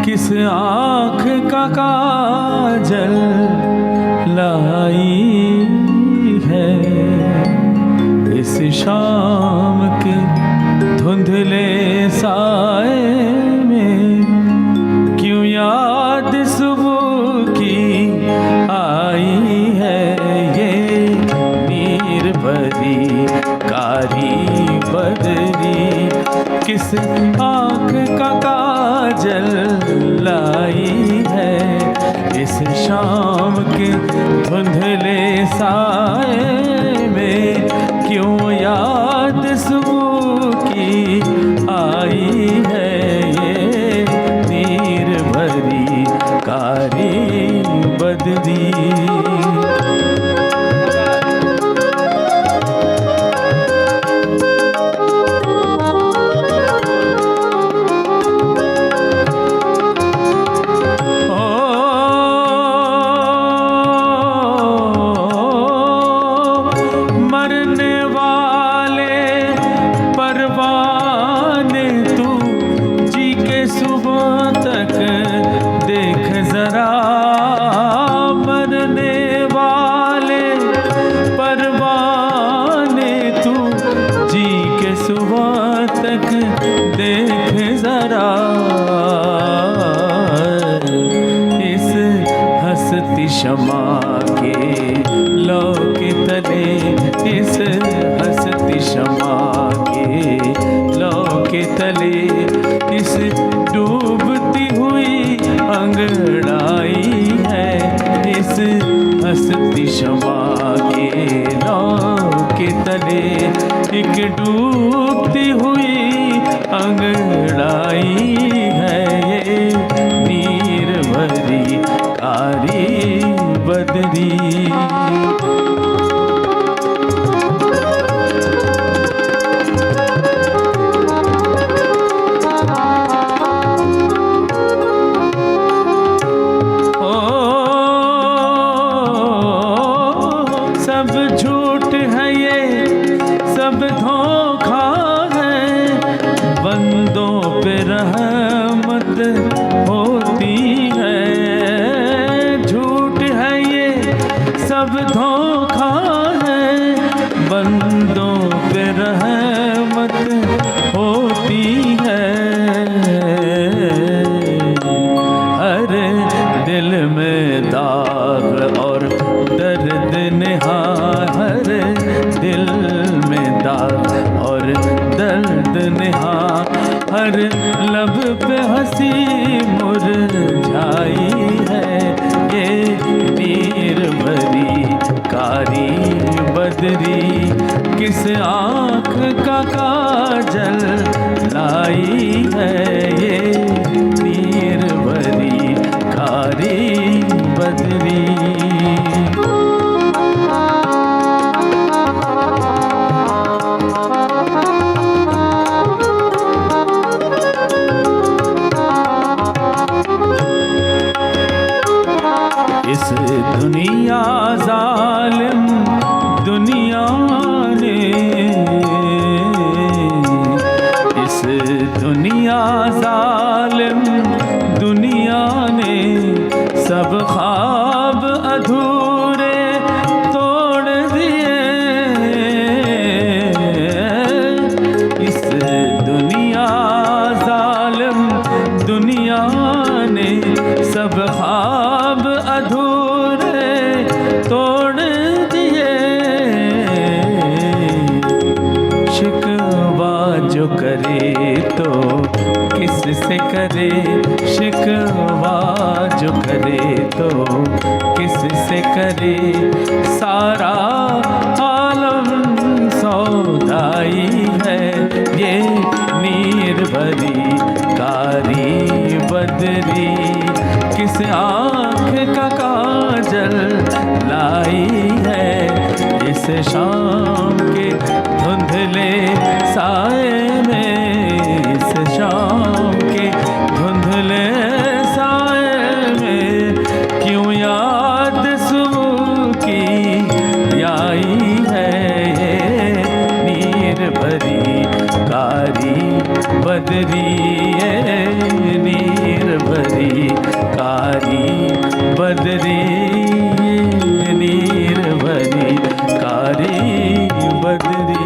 Speaker 1: किस आँख का काजल लाई है इस शाम के धुंधले साए में, क्यों याद सुबह की आई है ये नीर भरी कारी बदरी। क्षमा के लौ के तले, इस हंसती क्षमा के लौ के तले, इस डूबती हुई अंगड़ाई है इस हंसती क्षमा के लौ के तले, एक डूबती हुई अंगड़ाई है ये नीर भरी कारी बदरी। सब झूठ है ये सब धोखा है, बंदों पे रहमत होती है, झूठ है ये सब धोखा है, बंदों पे रहमत होती है, हर दिल में दाग और दर्द नेहा, हर दिल में दाग और दर्द नेहा, हर लब पे हंसी मुरझाई है ये नीर भरी कारी बदरी, किस आँख का काजल लाई है ये नीर भरी कारी बदरी। इस दुनिया जालिम दुनिया ने दुनिया जालिम दुनिया ने सब ख्वाब अधूरे तोड़ दिए। इस दुनिया जालिम दुनिया ने सब ख्वाब अधूरे तोड़ दिए। शिकवा जो करे तो किससे करे, शिकवा जो करे तो किससे करे। सारा आलम सौदाई है, ये नीर भरी कारी बदरी किस आँख का काजल लाई है। इस शाम के धुंधले साए में, इस शाम के धुंधले साए में क्यों याद सुबह की आई है। ये नीर भरी कारी बदरी, ये नीर भरी कारी बदरी, ये नीर भरी कारी बदरी।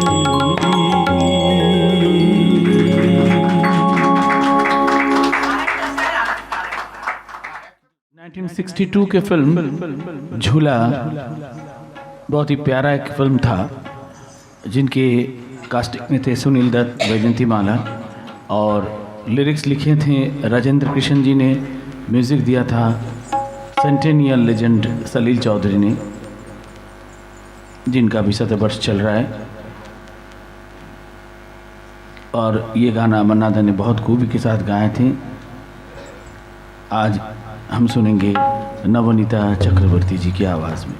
Speaker 1: 1962 के फिल्म झूला बहुत ही प्यारा एक फिल्म था, जिनके कास्टिंग में थे सुनील दत्त, वैजयंती माला, और लिरिक्स लिखे थे राजेंद्र कृष्ण जी ने, म्यूज़िक दिया था सेंटेनियल लेजेंड सलील चौधरी ने, जिनका भी शतवर्ष चल रहा है। और ये गाना मन्ना दा ने बहुत खूबी के साथ गाए थे। आज हम सुनेंगे नवनीता चक्रवर्ती जी की आवाज़ में।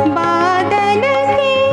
Speaker 2: बादल की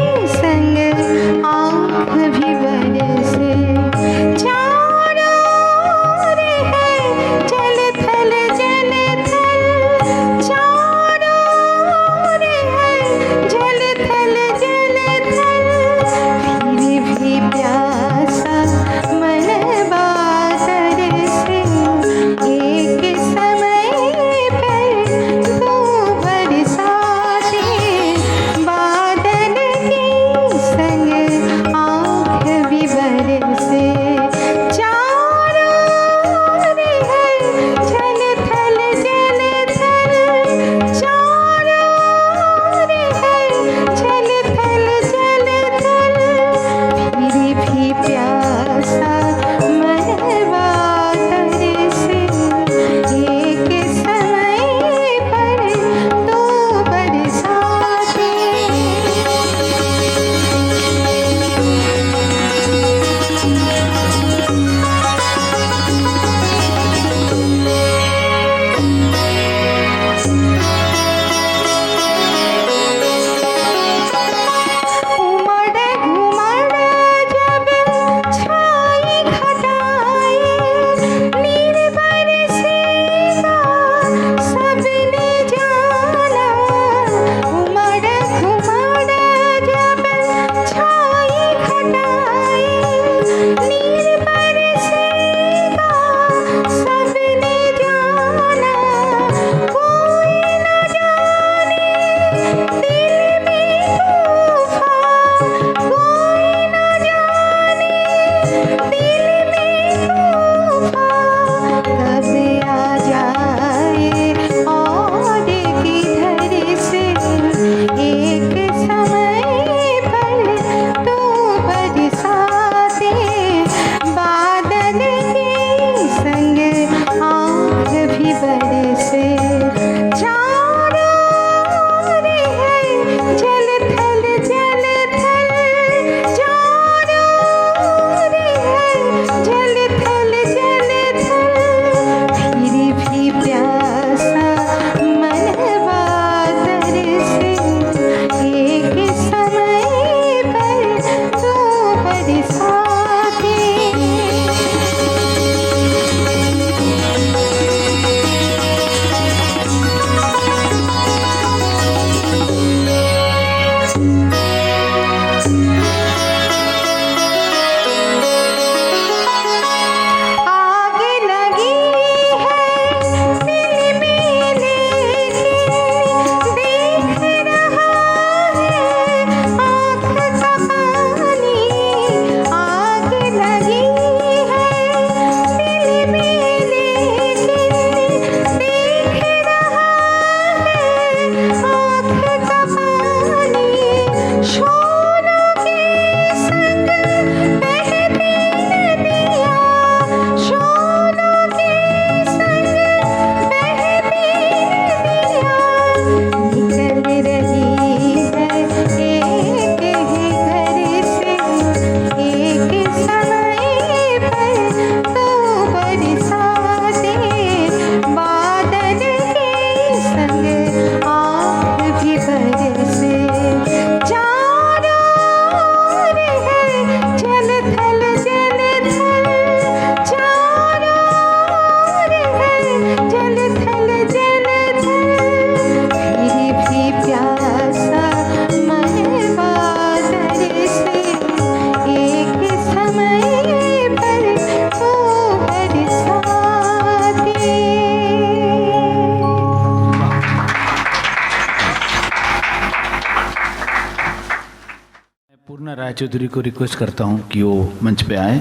Speaker 1: रायचौधरी को रिक्वेस्ट करता हूँ कि वो मंच पे आए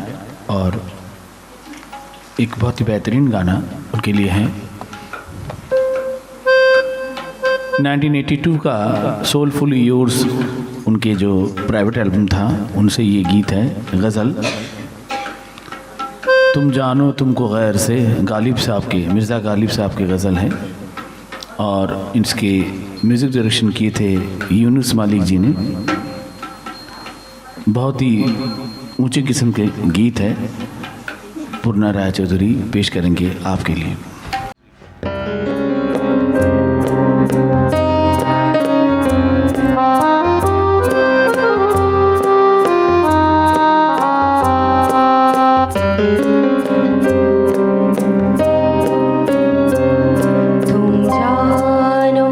Speaker 1: और एक बहुत ही बेहतरीन गाना उनके लिए है। 1982 का सोलफुली योर्स उनके जो प्राइवेट एल्बम था उनसे ये गीत है, गज़ल। तुम जानो तुमको गैर से, गालिब साहब के, मिर्ज़ा गालिब साहब के गज़ल है और इसके म्यूज़िक डायरेक्शन किए थे यूनुस मालिक जी ने। बहुत ही ऊंचे किस्म के गीत है, पूर्णा रायचौधरी पेश करेंगे आपके लिए।
Speaker 4: तुम जानो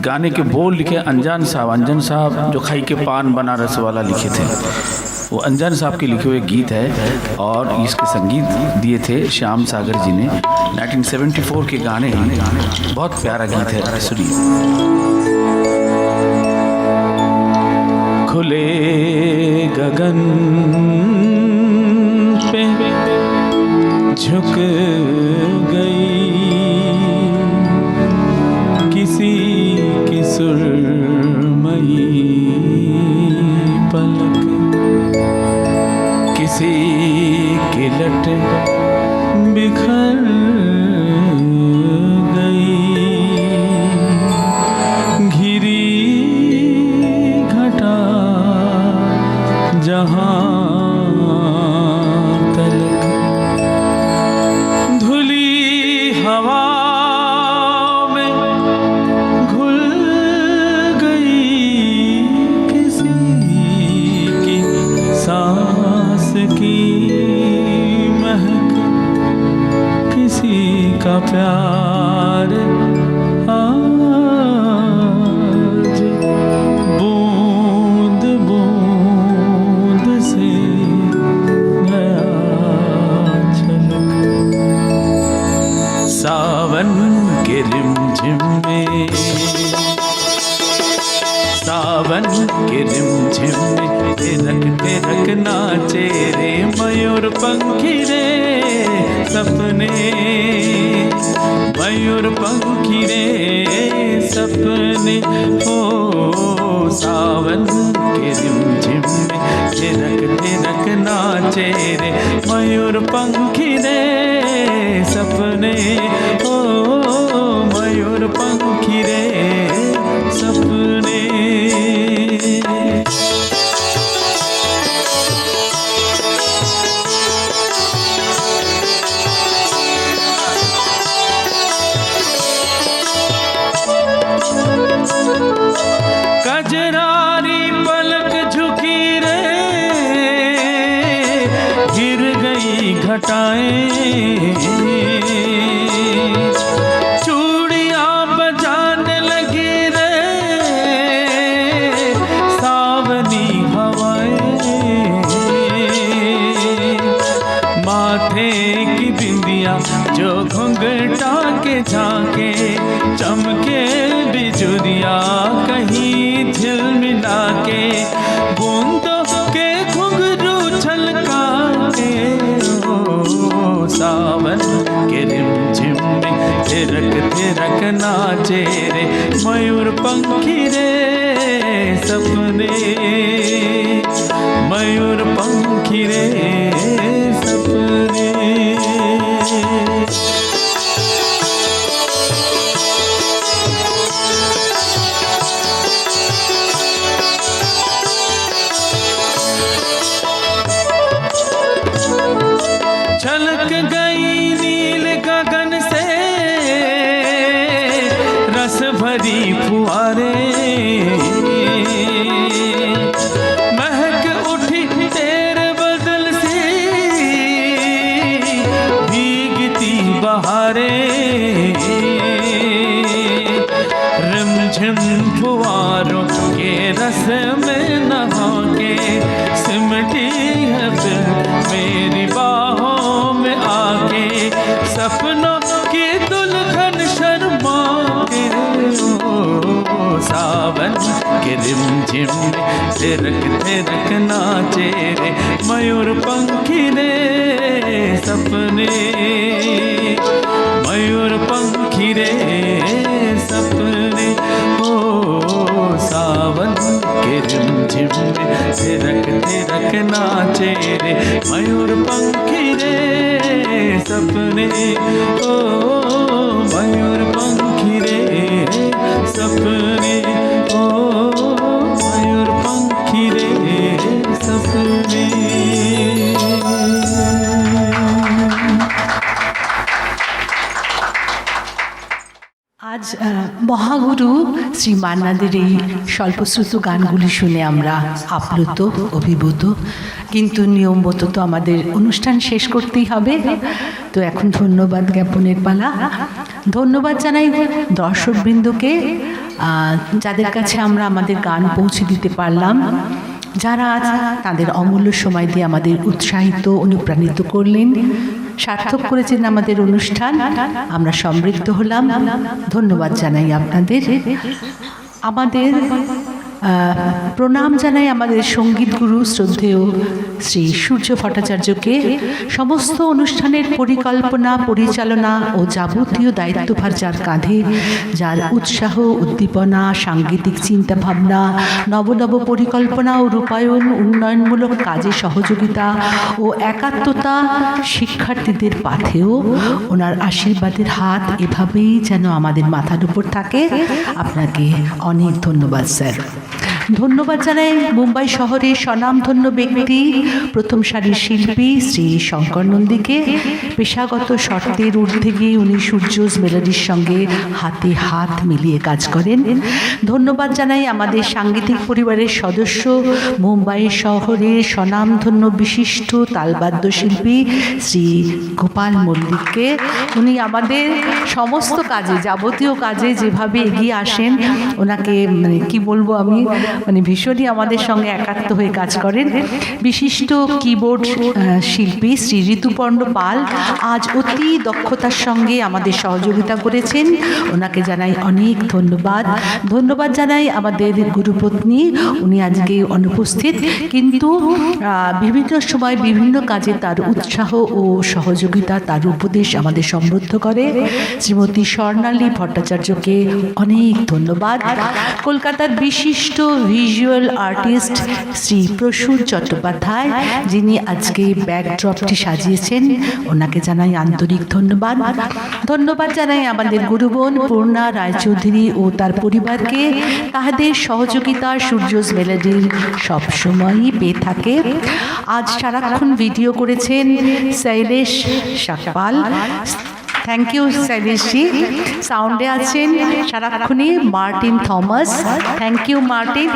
Speaker 1: गाने के बोल लिखे अंजन साहब जो खाई के पान बनारस वाला लिखे थे, वो अंजन साहब के लिखे हुए गीत है और इसके संगीत दिए थे श्याम सागर जी ने। 1974 के गाने हैं, बहुत प्यारा गीत है, सुनिए। खुले गगन पे झुक गई किसी की सुरमई पलक, किसी की लट बिखर गई, घिरी घटा जहां तलक, धुली हवा में घुल गई किसी की सांस की महक, किसी का प्यार आज बूंद बूंद से गया छलक। सावन के रिमझिम में, सावन के रिमझिम में थिरक थिरक नाचे रे मयूर पंखी रे सपने, मयूर पंखी रे सपने। ओ सावन के रिमझिम में थिरक थिरक नाचे रे मयूर पंखी रे सपने, ओ मयूर पंखी रे सपने। कजरारी पलक झुकी रे गिर गई घटाएं, चूड़ियां बजाने लगी रे सावनी हवाएं, माथे की बिंदिया जो घुंघटा के झांके, चमके बिजुरिया कहीं झिलमिला के, बूंदों के घुंघरू छलका के। ओ सावन के रिमझिम में थिरक थिरक नाचे रे मयूर पंखी रे सपने, मयूर पंखी रे सपने। छलक गई नील गगन से रस भरी फुहारे, महक उठी तेरे बदल से भीगती बहारें, रिमझिम फुहारों के रस में नहा के सिमटी है दिल मेरी बाहों में आके, सपनों की दुल्हन शर्मा के। ओ सावन के रिमझिम में थिरक थिरक नाचे रे मयूर पंखी रे सपने, मयूर पंखी रे सपने। ओ सावन के रिमझिम में थिरक थिरक नाचे रे मयूर पंखी रे सपने, ओ मयूर पंखी रे सपने, ओ मयूर पंखी रे सपने।
Speaker 4: আজ মহাগুরু শ্রী মান্নাদের এই স্বল্পশ্রুত গানগুলি শুনে আমরা আপ্লুত অভিভূত, কিন্তু নিয়মমতো তো আমাদের অনুষ্ঠান শেষ করতেই হবে। তো এখন ধন্যবাদ জ্ঞাপনের পালা। ধন্যবাদ জানাই দর্শকবৃন্দকে, যাদের কাছে আমরা আমাদের গান পৌঁছে দিতে পারলাম, যারা আজ তাদের অমূল্য সময় দিয়ে আমাদের উৎসাহিত অনুপ্রাণিত করলেন, সার্থক করেছেন আমাদের অনুষ্ঠান, আমরা সমৃদ্ধ হলাম। ধন্যবাদ জানাই আপনাদের। আমাদের প্রণাম জানাই আমাদের সঙ্গীত গুরু শ্রদ্ধেয় শ্রী সূর্য ভট্টাচার্যকে। সমস্ত অনুষ্ঠানের পরিকল্পনা, পরিচালনা ও যাবতীয় দায়িত্বভার যার কাঁধে, যার উৎসাহ, উদ্দীপনা, সাংগীতিক চিন্তাভাবনা, নব নব পরিকল্পনা ও রূপায়ণ, উন্নয়নমূলক কাজে সহযোগিতা ও একাত্মতা, শিক্ষার্থীদের পাথেও ওনার আশীর্বাদের হাত এভাবেই যেন আমাদের মাথার উপর থাকে। আপনাকে অনেক ধন্যবাদ স্যার। ধন্যবাদ জানাই মুম্বাই শহরের স্বনামধন্য ব্যক্তি, প্রথম সারির শিল্পী শ্রী শঙ্কর নন্দীকে। পেশাগত শর্তের ঊর্ধ্বে গিয়ে উনি সূর্যস মেলোডির সঙ্গে হাতে হাত মিলিয়ে কাজ করেন। ধন্যবাদ জানাই আমাদের সাংগীতিক পরিবারের সদস্য, মুম্বাই শহরের স্বনামধন্য বিশিষ্ট তালবাদ্য শিল্পী শ্রী গোপাল মল্লিককে। উনি আমাদের সমস্ত কাজে, যাবতীয় কাজে যেভাবে এগিয়ে আসেন, ওনাকে কি বলবো আমি, ভীষণই আমাদের সঙ্গে একাত্ম হয়ে কাজ করেন। বিশিষ্ট কিবোর্ড শিল্পী শ্রী ঋতুপর্ণ পাল আজ অতি দক্ষতার সঙ্গে আমাদের সহযোগিতা করেছেন, ওনাকে জানাই অনেক ধন্যবাদ। ধন্যবাদ জানাই আমাদের গুরুপত্নী, উনি আজকে অনুপস্থিত, কিন্তু বিভিন্ন সময় বিভিন্ন কাজে তার উৎসাহ ও সহযোগিতা, তার উপদেশ আমাদের সমৃদ্ধ করে। শ্রীমতী স্বর্ণালী ভট্টাচার্যকে অনেক ধন্যবাদ। কলকাতার বিশিষ্ট ভিজুয়াল আর্টিস্ট শ্রী প্রসূর চট্টোপাধ্যায়, যিনি আজকে ব্যাকড্রপটি সাজিয়েছেন, ওনাকে জানাই আন্তরিক ধন্যবাদ। ধন্যবাদ জানাই আমাদের গুরুবোন পূর্ণা রায়চৌধুরী ও তার পরিবারকে। তাহাদের সহযোগিতা সূর্যস মেলোডির সবসময়ই পেয়ে থাকে। আজ সারাক্ষণ ভিডিও করেছেন শৈলেশ সাকপাল। থ্যাংক ইউ শৈলেশজি। সাউন্ডে আছেন সারাক্ষণই Martin Thomas. Thank you Martin.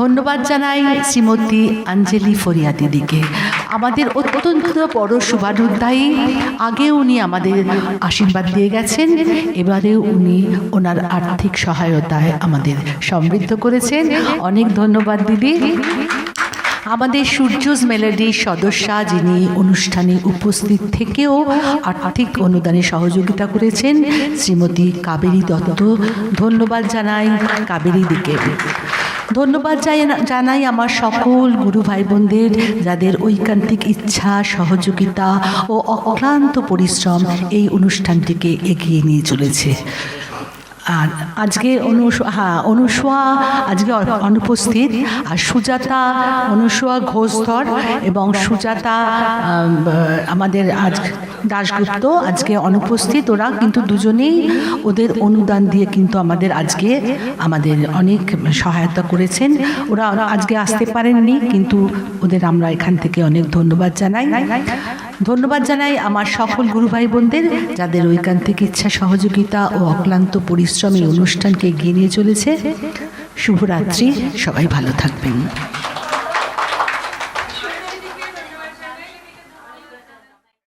Speaker 4: ধন্যবাদ জানাই শ্রীমতী অঞ্জলি ফরিয়া দিদিকে, আমাদের অত্যন্ত বড় শুভানুধ্যায়ী। আগে উনি আমাদের আশীর্বাদ দিয়ে গেছেন, এবারেও উনি ওনার আর্থিক সহায়তায় আমাদের সমৃদ্ধ করেছেন। অনেক ধন্যবাদ দিদি। আমাদের সূর্যস মেলোডির সদস্যা, যিনি অনুষ্ঠানে উপস্থিত থেকেও আর্থিক অনুদানে সহযোগিতা করেছেন, শ্রীমতী কাবেরী দত্ত। ধন্যবাদ জানাই কাবেরী দিকে। ধন্যবাদ জানাই আমার সকল গুরু ভাই বোনদের, যাদের ঐকান্তিক ইচ্ছা, সহযোগিতা ও অক্লান্ত পরিশ্রম এই অনুষ্ঠানটিকে এগিয়ে নিয়ে চলেছে। আর আজকে অনুসোয়া আজকে অনুপস্থিত, আর সুজাতা, অনুসোয়া ঘোষধর এবং সুজাতা আমাদের আজ দাশগুপ্ত আজকে অনুপস্থিত। ওরা কিন্তু দুজনেই ওদের অনুদান দিয়ে কিন্তু আমাদের আজকে অনেক সহায়তা করেছেন। ওরা আজকে আসতে পারেননি, কিন্তু ওদের আমরা এখান থেকে অনেক ধন্যবাদ জানাই। ধন্যবাদ জানাই আমার সকল গুরু ভাই বোনদের, যাদের ঐকান্তিক ইচ্ছা, সহযোগিতা ও অক্লান্ত পরিশ্রম এই অনুষ্ঠানকে এগিয়ে নিয়ে চলেছে। শুভরাত্রি, সবাই ভালো থাকবেন।